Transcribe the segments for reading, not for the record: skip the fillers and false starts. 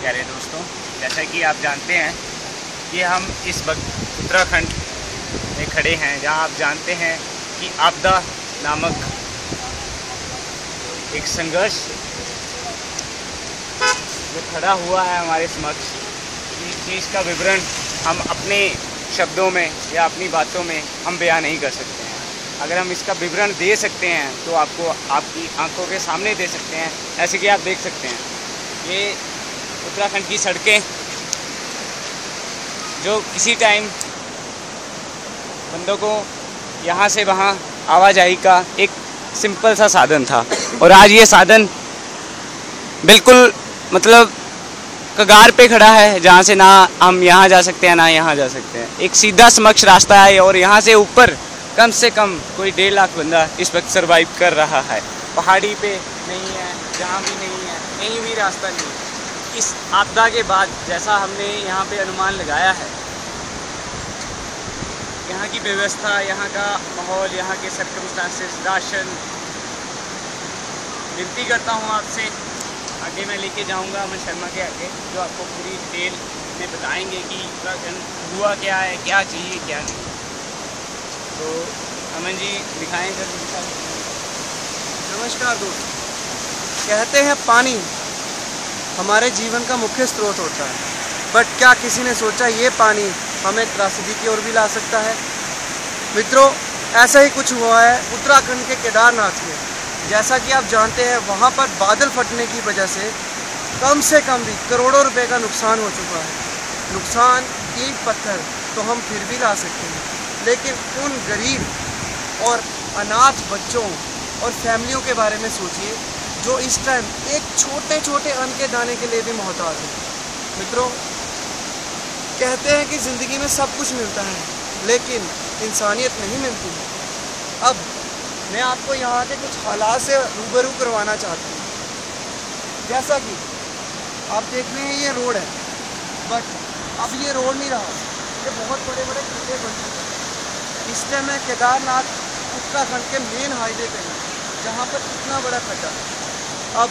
प्यारे दोस्तों, जैसा कि आप जानते हैं कि हम इस वक्त उत्तराखंड में खड़े हैं, जहां आप जानते हैं कि आपदा नामक एक संघर्ष जो खड़ा हुआ है हमारे समक्ष। इस चीज़ का विवरण हम अपने शब्दों में या अपनी बातों में हम बयान नहीं कर सकते हैं। अगर हम इसका विवरण दे सकते हैं तो आपको आपकी आंखों के सामने दे सकते हैं। ऐसे कि आप देख सकते हैं ये उत्तराखंड की सड़कें जो किसी टाइम बंदों को यहाँ से वहाँ आवाजाही का एक सिंपल सा साधन था, और आज ये साधन बिल्कुल मतलब कगार पे खड़ा है, जहाँ से ना हम यहाँ जा सकते हैं ना यहाँ जा सकते हैं। एक सीधा समक्ष रास्ता है और यहाँ से ऊपर कम से कम कोई 1.5 लाख बंदा इस वक्त सरवाइव कर रहा है। पहाड़ी पे नहीं है, जहाँ भी नहीं है, कहीं भी रास्ता नहीं है। इस आपदा के बाद जैसा हमने यहाँ पे अनुमान लगाया है, यहाँ की व्यवस्था, यहाँ का माहौल, यहाँ के सर्कमस्टांसेस, राशन, विनती करता हूँ आपसे, आगे मैं लेके जाऊँगा अमन शर्मा के आगे, जो आपको पूरी डिटेल में बताएंगे कि उत्तराखंड हुआ क्या है, क्या चाहिए क्या नहीं। तो अमन जी दिखाएँ सर। नमस्कार दोस्त। कहते हैं पानी हमारे जीवन का मुख्य स्रोत होता है, बट क्या किसी ने सोचा ये पानी हमें त्रासदी की ओर भी ला सकता है? मित्रों, ऐसा ही कुछ हुआ है उत्तराखंड के केदारनाथ में। जैसा कि आप जानते हैं वहाँ पर बादल फटने की वजह से कम भी करोड़ों रुपए का नुकसान हो चुका है। नुकसान ईंट पत्थर तो हम फिर भी ला सकते हैं, लेकिन उन गरीब और अनाथ बच्चों और फैमिलियों के बारे में सोचिए जो इस टाइम एक छोटे छोटे अन्न के दाने के लिए भी मोहताज है। मित्रों, कहते हैं कि ज़िंदगी में सब कुछ मिलता है, लेकिन इंसानियत नहीं मिलती। अब मैं आपको यहाँ के कुछ हालात से रूबरू करवाना चाहता हूँ। जैसा कि आप देख रहे हैं ये रोड है, बट अब ये रोड नहीं रहा, ये बहुत बड़े बड़े खड्डे बन चुके हैं। इस टाइम मैं केदारनाथ उत्तराखंड के मेन हाईवे पे हूँ, जहाँ पर इतना बड़ा खड्डा है। अब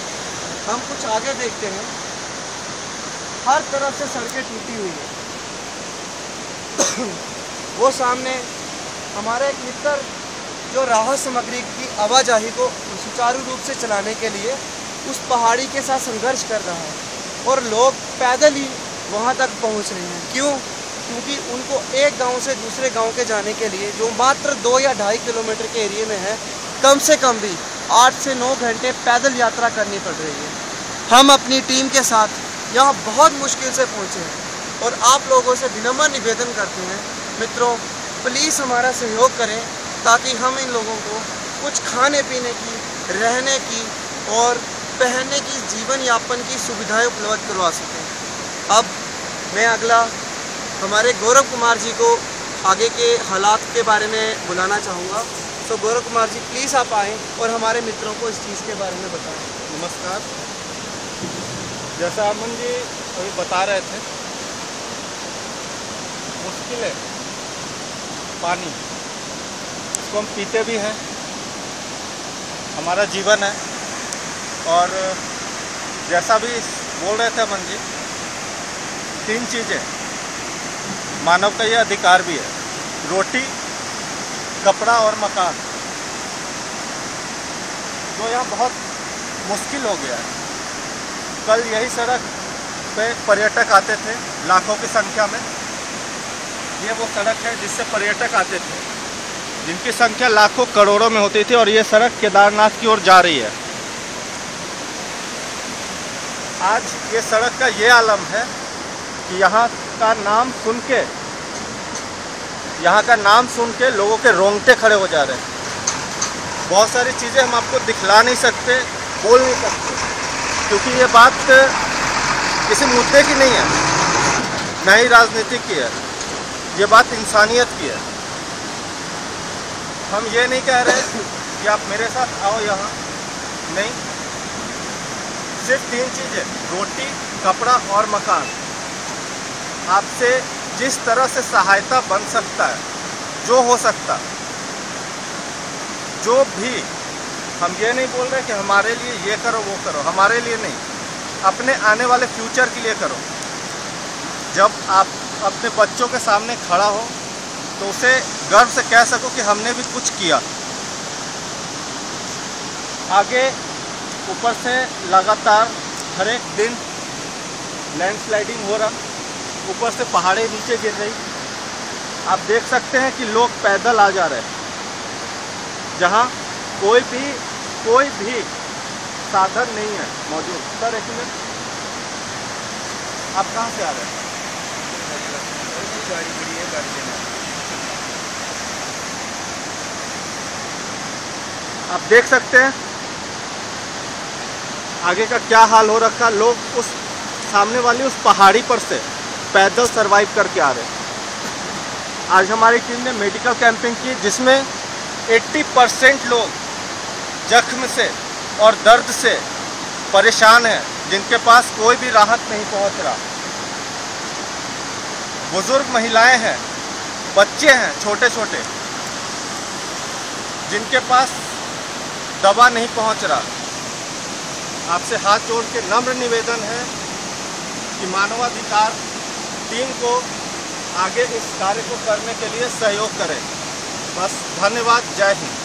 हम कुछ आगे देखते हैं, हर तरफ से सड़कें टूटी हुई है। वो सामने हमारे एक मित्र जो राहत सामग्री की आवाजाही को सुचारू रूप से चलाने के लिए उस पहाड़ी के साथ संघर्ष कर रहा है, और लोग पैदल ही वहाँ तक पहुँच रहे हैं। क्यों? क्योंकि उनको एक गांव से दूसरे गांव के जाने के लिए, जो मात्र 2 या 2.5 किलोमीटर के एरिया में है, कम से कम भी 8 से 9 घंटे पैदल यात्रा करनी पड़ रही है। हम अपनी टीम के साथ यहाँ बहुत मुश्किल से पहुँचे हैं, और आप लोगों से विनम्र निवेदन करते हैं मित्रों, प्लीज़ हमारा सहयोग करें ताकि हम इन लोगों को कुछ खाने पीने की, रहने की और पहनने की, जीवन यापन की सुविधाएं उपलब्ध करवा सकें। अब मैं अगला हमारे गौरव कुमार जी को आगे के हालात के बारे में बुलाना चाहूँगा। तो गौरव कुमार जी, प्लीज़ आप आएँ और हमारे मित्रों को इस चीज़ के बारे में बताएं। नमस्कार। जैसा अमन जी अभी बता रहे थे, मुश्किल है पानी, इसको हम पीते भी हैं, हमारा जीवन है। और जैसा भी बोल रहे थे अमन जी, 3 चीज़ें मानव का ये अधिकार भी है, रोटी, कपड़ा और मकान, जो यहाँ बहुत मुश्किल हो गया है। कल यही सड़क पे पर्यटक आते थे लाखों की संख्या में। ये वो सड़क है जिससे पर्यटक आते थे, जिनकी संख्या लाखों करोड़ों में होती थी, और ये सड़क केदारनाथ की ओर जा रही है। आज ये सड़क का ये आलम है कि यहाँ का नाम सुन के लोगों के रोंगटे खड़े हो जा रहे हैं। बहुत सारी चीज़ें हम आपको दिखला नहीं सकते, बोल नहीं सकते, क्योंकि ये बात किसी मुद्दे की नहीं है, न ही राजनीति की है, ये बात इंसानियत की है। हम ये नहीं कह रहे कि आप मेरे साथ आओ यहाँ, नहीं, सिर्फ 3 चीज़ें, रोटी, कपड़ा और मकान। आपसे जिस तरह से सहायता बन सकता है, जो हो सकता, जो भी, हम ये नहीं बोल रहे कि हमारे लिए ये करो वो करो, हमारे लिए नहीं, अपने आने वाले फ्यूचर के लिए करो। जब आप अपने बच्चों के सामने खड़ा हो तो उसे गर्व से कह सको कि हमने भी कुछ किया। आगे ऊपर से लगातार हर एक दिन लैंडस्लाइडिंग हो रहा, ऊपर से पहाड़ें नीचे गिर रही। आप देख सकते हैं कि लोग पैदल आ जा रहे हैं, जहां कोई भी साधन नहीं है मौजूद। सर एक मिनट, आप कहाँ से आ रहे हैं? गाड़ी खड़ी है, गाड़ी लेना। आप देख सकते हैं आगे का क्या हाल हो रखा। लोग उस सामने वाली उस पहाड़ी पर से पैदल सरवाइव करके आ रहे हैं। आज हमारी टीम ने मेडिकल कैंपिंग की, जिसमें 80% लोग जख्म से और दर्द से परेशान हैं, जिनके पास कोई भी राहत नहीं पहुंच रहा। बुजुर्ग महिलाएं हैं, बच्चे हैं छोटे छोटे, जिनके पास दवा नहीं पहुंच रहा। आपसे हाथ जोड़ के नम्र निवेदन है कि मानवाधिकार टीम को आगे इस कार्य को करने के लिए सहयोग करें। बस धन्यवाद, जय हिंद।